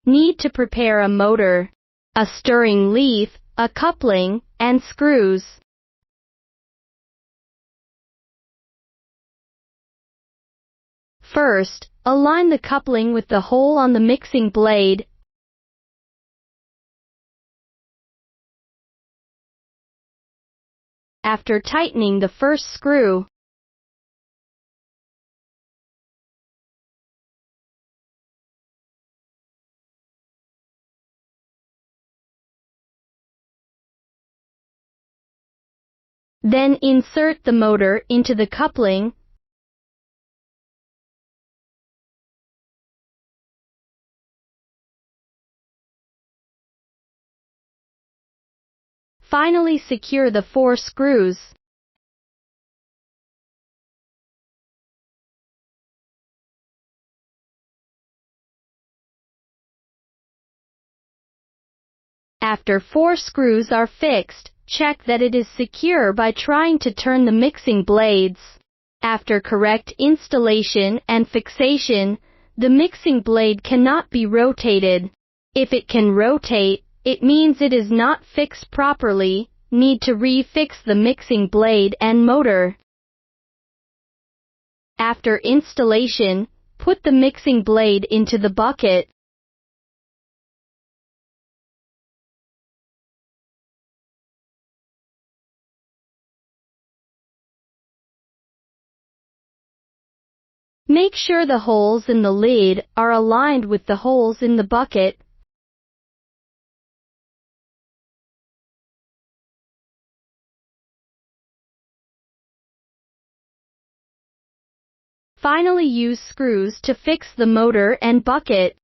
Need to prepare a motor, a stirring leaf, a coupling, and screws. First, align the coupling with the hole on the mixing blade. After tightening the first screw, then insert the motor into the coupling. Finally, secure the 4 screws. After 4 screws are fixed, check that it is secure by trying to turn the mixing blades. After correct installation and fixation, the mixing blade cannot be rotated. If it can rotate, it means it is not fixed properly. Need to re-fix the mixing blade and motor. After installation, put the mixing blade into the bucket. Make sure the holes in the lid are aligned with the holes in the bucket. Finally, use screws to fix the motor and bucket.